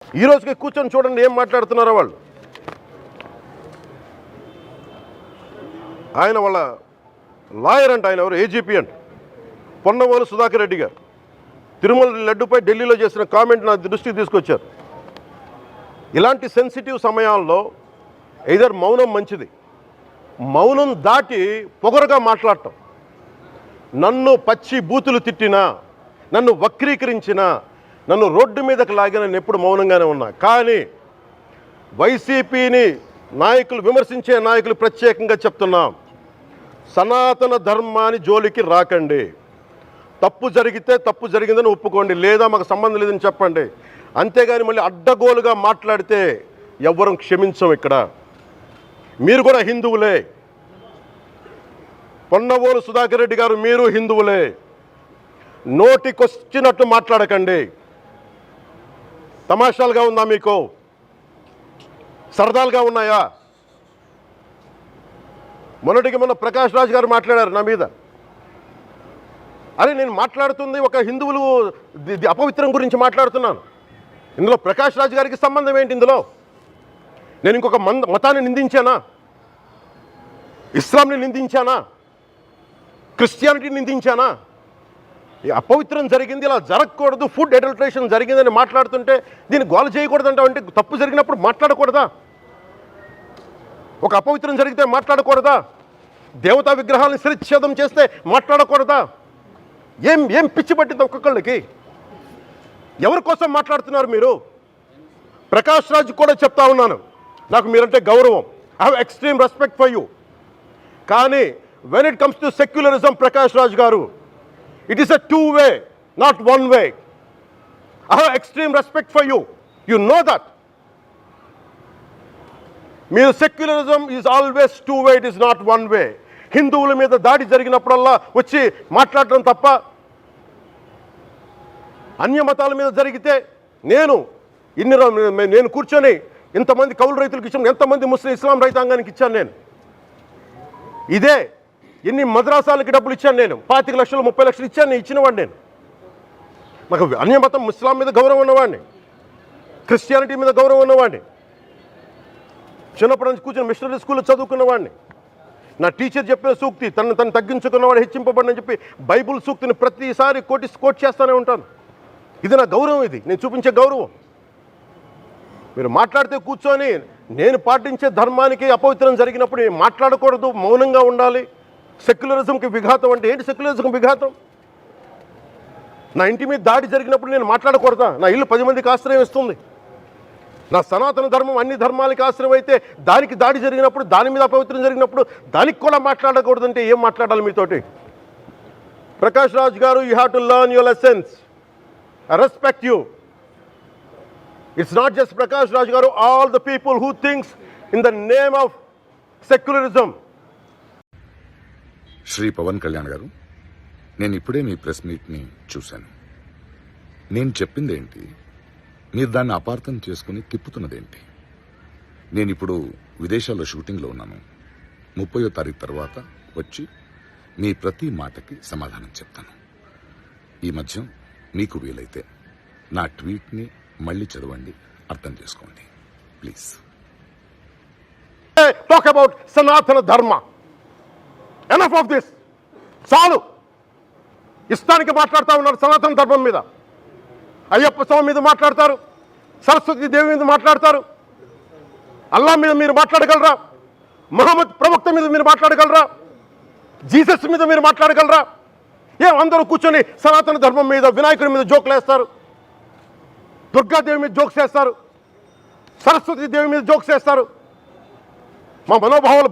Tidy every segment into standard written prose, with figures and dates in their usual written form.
ఈ రోజుకి కూర్చొని చూడండి ఏం మాట్లాడుతున్నారో వాళ్ళు. ఆయన వాళ్ళ లాయర్ అంట, ఆయన ఎవరు ఏజీపీ అంట, పొన్నవోలు సుధాకర్ రెడ్డి గారు తిరుమల లడ్డుపై ఢిల్లీలో చేసిన కామెంట్ నా దృష్టికి తీసుకొచ్చారు. ఇలాంటి సెన్సిటివ్ సమయాల్లో ఎయిదర్ మౌనం మంచిది, మౌనం దాటి పొగరుగా మాట్లాడటం, నన్ను పచ్చి బూతులు తిట్టినా, నన్ను వక్రీకరించినా, నన్ను రోడ్డు మీదకి లాగిన నేను ఎప్పుడు మౌనంగానే ఉన్నా. కానీ వైసీపీని నాయకులు విమర్శించే నాయకులు ప్రత్యేకంగా చెప్తున్నాం, సనాతన ధర్మాన్ని జోలికి రాకండి. తప్పు జరిగితే తప్పు జరిగిందని ఒప్పుకోండి, లేదా మాకు సంబంధం లేదని చెప్పండి. అంతేగాని మళ్ళీ అడ్డగోలుగా మాట్లాడితే ఎవ్వరం క్షమించం. ఇక్కడ మీరు కూడా హిందువులే, పొన్నవోలు సుధాకర్ రెడ్డి గారు మీరు హిందువులే, నోటికొచ్చినట్టు మాట్లాడకండి. తమాషాలుగా ఉందా మీకు? సరదాలుగా ఉన్నాయా? మొన్న ప్రకాష్ రాజ్ గారు మాట్లాడారు నా మీద. అరే నేను మాట్లాడుతుంది ఒక హిందువులు అపవిత్రం గురించి మాట్లాడుతున్నాను. ఇందులో ప్రకాష్ రాజ్ గారికి సంబంధం ఏంటి? ఇందులో నేను ఇంకొక మతాన్ని నిందించానా? ఇస్లాంని నిందించానా? క్రిస్టియానిటీని నిందించానా? ఈ అపవిత్రం జరిగింది, ఇలా జరగకూడదు, ఫుడ్ అడల్ట్రేషన్ జరిగిందని మాట్లాడుతుంటే దీన్ని గోల చేయకూడదంట. అంటే తప్పు జరిగినప్పుడు మాట్లాడకూడదా? ఒక అపవిత్రం జరిగితే మాట్లాడకూడదా? దేవతా విగ్రహాలను శిరచ్ఛేదం చేస్తే మాట్లాడకూడదా? ఏం పిచ్చి పట్టింది ఒక్కొక్కళ్ళకి? ఎవరి కోసం మాట్లాడుతున్నారు మీరు? ప్రకాష్ రాజ్ కూడా చెప్తా ఉన్నాను, నాకు మీరంటే గౌరవం, I have extreme respect for you. కానీ when it comes to secularism, Prakash Raj garu, it is a two way, not one way. I have extreme respect for you, you know that. మీరు secularism is always two way, it is not one way. హిందువుల మీద దాడి జరిగినప్పుడల్లా వచ్చి మాట్లాడడం తప్ప, అన్య మతాల మీద జరిగితే నేను కూర్చొని ఇంతమంది కౌలు రైతులకు ఇచ్చాను, ఎంతమంది ముస్లిం ఇస్లాం రైతాంగానికి ఇచ్చాను నేను. ఇదే ఎన్ని మద్రాసాలకి డబ్బులు ఇచ్చాను నేను, 25 లక్షలు 30 లక్షలు ఇచ్చాను, నేను ఇచ్చినవాడిని. నేను నాకు అన్య మతం ఇస్లాం మీద గౌరవం ఉన్నవాడిని, క్రిస్టియానిటీ మీద గౌరవం ఉన్నవాడిని, చిన్నప్పటి నుంచి కూర్చొని మిషనరీ స్కూల్లో చదువుకున్నవాడిని. నా టీచర్ చెప్పిన సూక్తి, తను తగ్గించుకున్నవాడు హెచ్చింపబడని చెప్పి బైబుల్ సూక్తిని ప్రతిసారి కోట్ చేస్తూనే ఉంటాను. ఇది నా గౌరవం, ఇది నేను చూపించే గౌరవం. మీరు మాట్లాడితే కూర్చొని నేను పాటించే ధర్మానికి అపవిత్రం జరిగినప్పుడు నేను మాట్లాడకూడదు, మౌనంగా ఉండాలి. సెక్యులరిజంకి విఘాతం అంటే ఏంటి? సెక్యులరిజంకి విఘాతం? నా ఇంటి మీద దాడి జరిగినప్పుడు నేను మాట్లాడకూడదా? నా ఇల్లు 10 మందికి ఆశ్రయం ఇస్తుంది. నా సనాతన ధర్మం అన్ని ధర్మాలకి ఆశ్రయం అయితే దానికి దాడి జరిగినప్పుడు, దాని మీద అపవిత్రం జరిగినప్పుడు దానికి కూడా మాట్లాడకూడదంటే ఏం మాట్లాడాలి మీతోటి? ప్రకాష్ రాజ్ గారు, you have to learn your lessons. I respect you. It's not just Prakash Raj garu, all the people who thinks in the name of secularism. Shri Pawan Kalyan గారు, నేను ఇప్పుడే మీ ప్రెస్ మీట్ని చూశాను. నేను చెప్పిందేంటి, మీరు దాన్ని అపార్థం చేసుకుని తిప్పుతున్నదేంటి? నేను ఇప్పుడు విదేశాల్లో షూటింగ్లో ఉన్నాను. 30వ తారీఖు తర్వాత వచ్చి మీ ప్రతి మాటకి సమాధానం చెప్తాను. ఈ మధ్య మీకు వీలైతే నా ట్వీట్ని మళ్ళీ చదవండి, అర్థం చేసుకోండి ప్లీజ్. టాక్ అబౌట్ సనాతన ధర్మ. Enough of this. చాలు. ఇష్టానికి మాట్లాడుతూ ఉన్నారు సనాతన ధర్మం మీద. అయ్యప్ప స్వామి మీద మాట్లాడతారు, సరస్వతి దేవి మీద మాట్లాడతారు. అల్లా మీద మీరు మాట్లాడగలరా? మహమ్మద్ ప్రవక్త మీద మీరు మాట్లాడగలరా? జీసస్ మీద మీరు మాట్లాడగలరా? అందరూ కూర్చొని సనాతన ధర్మం మీద, వినాయకుడి మీద జోకులు వేస్తారు, దుర్గాదేవి మీద జోక్స్ వేస్తారు, సరస్వతి దేవి మీద జోక్స్ వేస్తారు. మా మనోభావాలు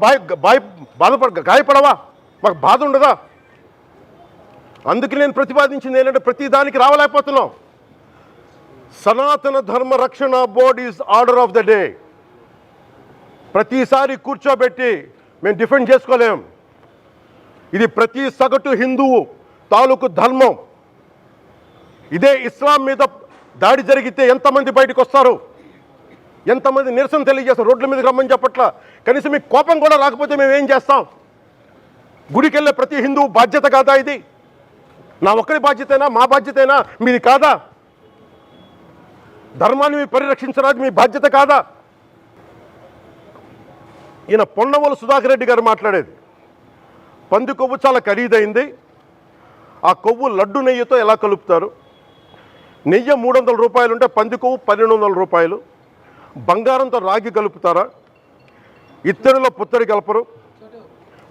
గాయపడవా? మాకు బాధ ఉండదా? అందుకే నేను ప్రతిపాదించింది ఏంటంటే, ప్రతి దానికి రావలేకపోతున్నాం. సనాతన ధర్మ రక్షణ board is order of the day. ప్రతిసారి కూర్చోబెట్టి మేము డిఫెండ్ చేసుకోలేం. ఇది ప్రతి సగటు హిందువు తాలూకు ధర్మం. ఇదే ఇస్లాం మీద దాడి జరిగితే ఎంతమంది బయటకు వస్తారు, ఎంతమంది నిరసన తెలియజేస్తారు, రోడ్ల మీదకి రమ్మని చెప్పట్ల. కనీసం మీకు కోపం కూడా రాకపోతే మేము ఏం చేస్తాం? గుడికి వెళ్ళే ప్రతి హిందువు బాధ్యత కాదా ఇది? నా ఒక్కరి బాధ్యతైనా, మా బాధ్యతైనా, మీది కాదా? ధర్మాన్ని మీరు పరిరక్షించడానికి మీ బాధ్యత కాదా? ఈయన పొన్నవోలు సుధాకర్ రెడ్డి గారు మాట్లాడేది, పంది కొవ్వు చాలా ఖరీదైంది, ఆ కొవ్వు లడ్డు నెయ్యితో ఎలా కలుపుతారు? నెయ్యి 300 రూపాయలు ఉంటే పంది కొవ్వు 1200 రూపాయలు. బంగారంతో రాగి కలుపుతారా? ఇత్తడిలో పుత్తడి కలపరు.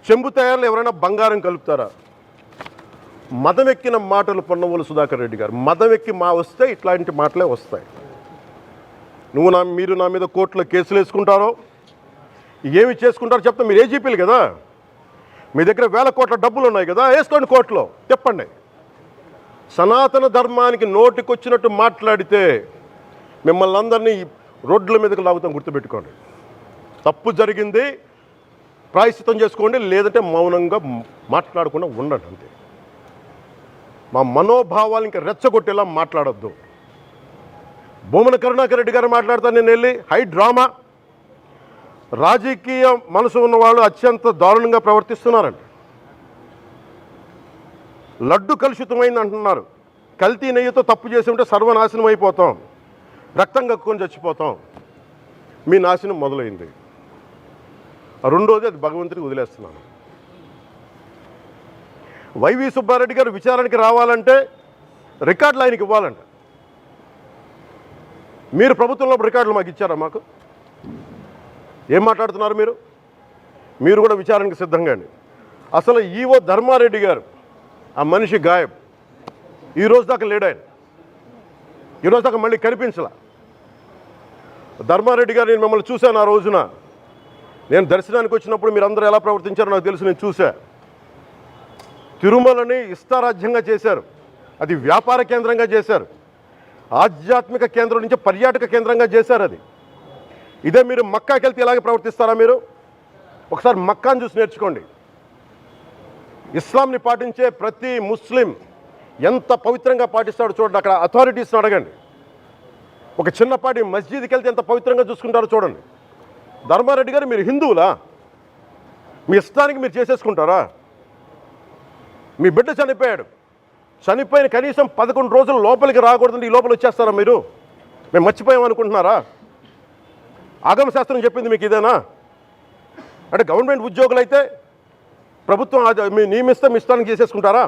చెంబు తయారులో ఎవరైనా బంగారం కలుపుతారా? మదం ఎక్కిన మాటలు పొన్నవోలు సుధాకర్ రెడ్డి గారు. మదం ఎక్కి వస్తే ఇట్లాంటి మాటలే వస్తాయి. మీరు నా మీద కోర్టులో కేసులు వేసుకుంటారో ఏమి చేసుకుంటారో చెప్తా. మీరు ఏజీపీలు కదా, మీ దగ్గర వేల కోట్ల డబ్బులు ఉన్నాయి కదా, వేసుకోండి కోర్టులో, చెప్పండి. సనాతన ధర్మానికి నోటికొచ్చినట్టు మాట్లాడితే మిమ్మల్ని అందరినీ రోడ్ల మీదకి లాగుతాం, గుర్తుపెట్టుకోండి. తప్పు జరిగింది, ప్రాయశ్చిత్తం చేసుకోండి, లేదంటే మౌనంగా మాట్లాడకుండా ఉండండి, అంతే. మా మనోభావాలు ఇంకా రెచ్చగొట్టేలా మాట్లాడొద్దు. భూమన కరుణాకర్ రెడ్డి గారు మాట్లాడతాను, నేను వెళ్ళి హై డ్రామా, రాజకీయ మనసు ఉన్న వాళ్ళు అత్యంత దారుణంగా ప్రవర్తిస్తున్నారండి. లడ్డు కలుషితమైంది అంటున్నారు. కల్తీ నెయ్యితో తప్పు చేసి ఉంటే సర్వనాశనం అయిపోతాం, రక్తం కక్కుని చచ్చిపోతాం. మీ నాశనం మొదలైంది. రెండోది, అది భగవంతుడికి వదిలేస్తున్నాను. వైవి సుబ్బారెడ్డి గారు విచారణకి రావాలంటే రికార్డులు ఆయనకి ఇవ్వాలంట. మీరు ప్రభుత్వంలో రికార్డులు మాకు ఇచ్చారా? మాకు ఏం మాట్లాడుతున్నారు మీరు? మీరు కూడా విచారణకు సిద్ధంగా అండి. అసలు ఈవో ధర్మారెడ్డి గారు, ఆ మనిషి గాయబ్, ఈరోజు దాకా లేడు ఆయన. ఈరోజు దాకా మళ్ళీ కనిపించలా. ధర్మారెడ్డి గారు, నేను మిమ్మల్ని చూశాను ఆ రోజున. నేను దర్శనానికి వచ్చినప్పుడు మీరు అందరూ ఎలా ప్రవర్తించారో నాకు తెలుసు, నేను చూశా. తిరుమలని ఇష్టారాజ్యంగా చేశారు, అది వ్యాపార కేంద్రంగా చేశారు, ఆధ్యాత్మిక కేంద్రం నుంచి పర్యాటక కేంద్రంగా చేశారు అది. ఇదే మీరు మక్కాకి వెళ్తే ఇలాగే ప్రవర్తిస్తారా? మీరు ఒకసారి మక్కాను చూసి నేర్చుకోండి. ఇస్లాంని పాటించే ప్రతి ముస్లిం ఎంత పవిత్రంగా పాటిస్తాడో చూడండి. అక్కడ అథారిటీస్ని అడగండి. ఒక చిన్నపాటి మస్జిద్కి వెళ్తే ఎంత పవిత్రంగా చూసుకుంటారో చూడండి. ధర్మారెడ్డి గారు, మీరు హిందువులా? మీ ఇష్టానికి మీరు చేసేసుకుంటారా? మీ బిడ్డ చనిపోయాడు, చనిపోయిన కనీసం 11 రోజులు లోపలికి రాకూడదండి, ఈ లోపల వచ్చేస్తారా మీరు? మేము మర్చిపోయామనుకుంటున్నారా? ఆగమ శాస్త్రం చెప్పింది మీకు ఇదేనా? అంటే గవర్నమెంట్ ఉద్యోగులు అయితే ప్రభుత్వం మీ నియమిస్తే మీ ఇష్టానికి చేసేసుకుంటారా?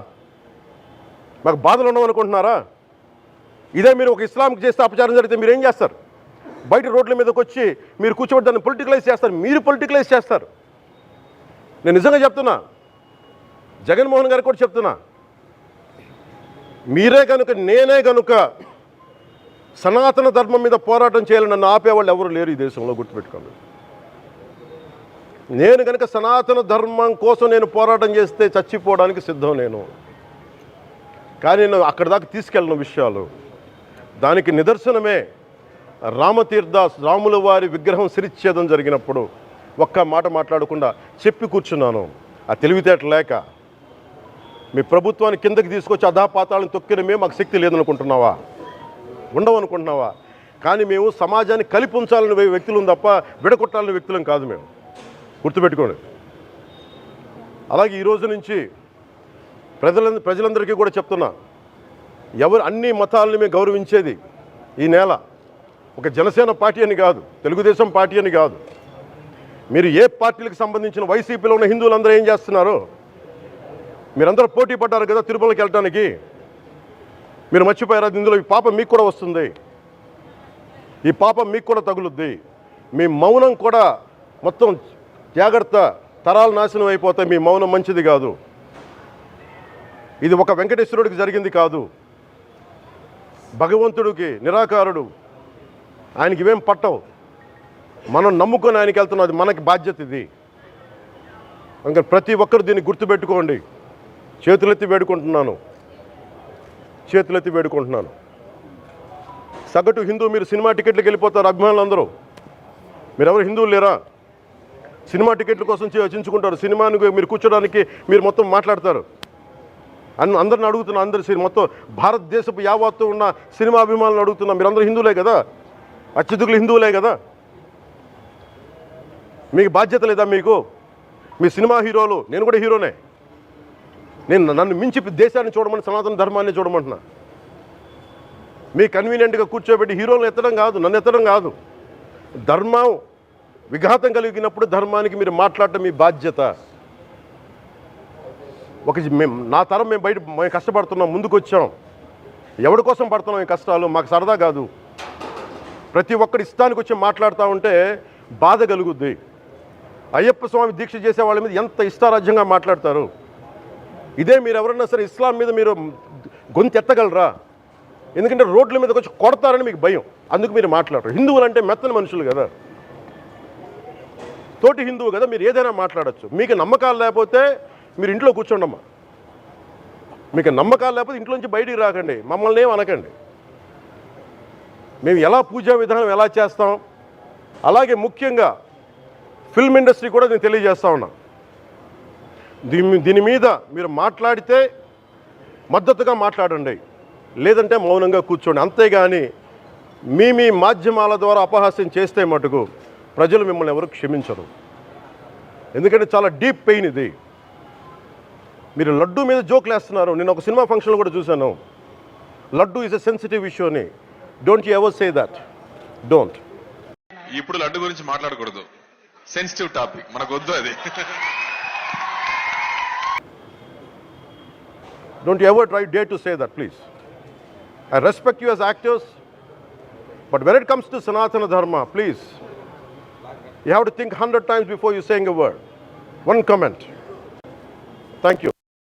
మాకు బాధలు ఉండవనుకుంటున్నారా? ఇదే మీరు ఒక ఇస్లాంకి చేస్తే అపచారం జరిగితే మీరు ఏం చేస్తారు? బయట రోడ్ల మీదకి వచ్చి మీరు కూర్చోబెట్టి దాన్ని పొలిటికలైజ్ చేస్తారు. మీరు పొలిటికలైజ్ చేస్తారు. నేను నిజంగా చెప్తున్నా, జగన్మోహన్ గారికి కూడా చెప్తున్నా, మీరే కనుక, నేనే కనుక సనాతన ధర్మం మీద పోరాటం చేయాలని నన్ను ఆపేవాళ్ళు ఎవరు లేరు ఈ దేశంలో, గుర్తుపెట్టుకోండి. నేను కనుక సనాతన ధర్మం కోసం నేను పోరాటం చేస్తే చచ్చిపోవడానికి సిద్ధం నేను. కానీ నేను అక్కడి దాకా తీసుకెళ్ళిన విషయాలు, దానికి నిదర్శనమే రాముల వారి విగ్రహం శిరిచ్ఛేదం జరిగినప్పుడు ఒక్క మాట మాట్లాడకుండా చెప్పి కూర్చున్నాను. ఆ తెలివితేట లేక మీ ప్రభుత్వాన్ని కిందకి తీసుకొచ్చి అధాపాతాలను తొక్కిన మేము మాకు శక్తి లేదనుకుంటున్నావా? ఉండవనుకుంటున్నావా? కానీ మేము సమాజాన్ని కలిపి ఉంచాలని వ్యక్తులం తప్ప విడగొట్టాలని వ్యక్తులం కాదు మేము, గుర్తుపెట్టుకోండి. అలాగే ఈరోజు నుంచి ప్రజలందరికీ కూడా చెప్తున్నా, అన్ని మతాలని మేము గౌరవించేది ఈ నేల. ఒక జనసేన పార్టీ అని కాదు, తెలుగుదేశం పార్టీ అని కాదు. మీరు ఏ పార్టీలకు సంబంధించిన వైసీపీలో ఉన్న హిందువులందరూ ఏం చేస్తున్నారు? మీరందరూ పోటీ పడ్డారు కదా తిరుమలకి వెళ్ళడానికి. మీరు మర్చిపోయారు, ఇందులో ఈ పాపం మీకు కూడా వస్తుంది, ఈ పాపం మీకు కూడా తగులుద్ది. మీ మౌనం కూడా మొత్తం జాగ్రత్త, తరాలు నాశనం అయిపోతాయి. మీ మౌనం మంచిది కాదు. ఇది ఒక వెంకటేశ్వరుడికి జరిగింది కాదు, భగవంతుడికి, నిరాకారుడు, ఆయనకి ఇవేం పట్టవు. మనం నమ్ముకొని ఆయనకి వెళ్తున్నాం, అది మనకి బాధ్యత. ఇది ఇంకా ప్రతి ఒక్కరు దీన్ని గుర్తుపెట్టుకోండి. చేతులెత్తి వేడుకుంటున్నాను. సగటు హిందూ మీరు సినిమా టికెట్లకు వెళ్ళిపోతారు, అభిమానులు అందరూ. మీరెవరు హిందువులు లేరా? సినిమా టికెట్ల కోసం చించుకుంటారు. సినిమాని మీరు కూర్చోడానికి మీరు మొత్తం మాట్లాడతారు. అందరిని అడుగుతున్నా, మొత్తం భారతదేశపు యావత్తు ఉన్న సినిమా అభిమానులను అడుగుతున్నా, మీరందరూ హిందువులే కదా, అత్యధికులు హిందువులే కదా, మీకు బాధ్యత లేదా? మీకు మీ సినిమా హీరోలు, నేను కూడా హీరోనే, నన్ను మించి దేశాన్ని చూడమని, సనాతన ధర్మాన్ని చూడమంటున్నా. మీ కన్వీనియంట్గా కూర్చోబెట్టి హీరోలను ఎత్తడం కాదు, నన్ను ఎత్తడం కాదు. ధర్మం విఘాతం కలిగినప్పుడు ధర్మానికి మీరు మాట్లాడటం మీ బాధ్యత. నా తరం మేము కష్టపడుతున్నాం, ముందుకు వచ్చాం. ఎవరి కోసం పడుతున్నాం ఈ కష్టాలు? మాకు సరదా కాదు. ప్రతి ఒక్కరి ఇష్టానికి వచ్చి మాట్లాడుతూ ఉంటే బాధ కలుగుద్ది. అయ్యప్ప స్వామి దీక్ష చేసే వాళ్ళ మీద ఎంత ఇష్టారాజ్యంగా మాట్లాడతారు. ఇదే మీరు ఎవరన్నా సరే ఇస్లాం మీద మీరు గొంతు ఎత్తగలరా? ఎందుకంటే రోడ్ల మీదకి వచ్చి కొడతారని మీకు భయం, అందుకు మీరు మాట్లాడరు. హిందువులు అంటే మెత్తని మనుషులు కదా, తోటి హిందువు కదా, మీరు ఏదైనా మాట్లాడచ్చు. మీకు నమ్మకాలు లేకపోతే మీరు ఇంట్లో కూర్చోండమ్మా. మీకు నమ్మకాలు లేకపోతే ఇంట్లోంచి బయటికి రాకండి, మమ్మల్ని ఏం అనకండి. మేము ఎలా పూజా విధానం ఎలా చేస్తాం, అలాగే ముఖ్యంగా ఫిల్మ్ ఇండస్ట్రీ కూడా నేను తెలియజేస్తా ఉన్నా. దీని మీద మీరు మాట్లాడితే మద్దతుగా మాట్లాడండి, లేదంటే మౌనంగా కూర్చోండి. అంతేగాని మీ మాధ్యమాల ద్వారా అపహాస్యం చేస్తే మటుకు ప్రజలు మిమ్మల్ని ఎవరు క్షమించరు. ఎందుకంటే చాలా డీప్ పెయిన్ ఇది. మీరు లడ్డు మీద జోక్లు వేస్తున్నారు. నేను ఒక సినిమా ఫంక్షన్లో కూడా చూశాను. Laddu is a sensitive issue అని. Don't you ever say that. Don't. ఇప్పుడు లడ్డు గురించి మాట్లాడకూడదు, సెన్సిటివ్ టాపిక్, మనకు వద్దు అది. Don't you ever dare to say that, please. I respect you as actors, but when it comes to Sanatana Dharma, please, you have to think 100 times before you saying a word. One comment. Thank you.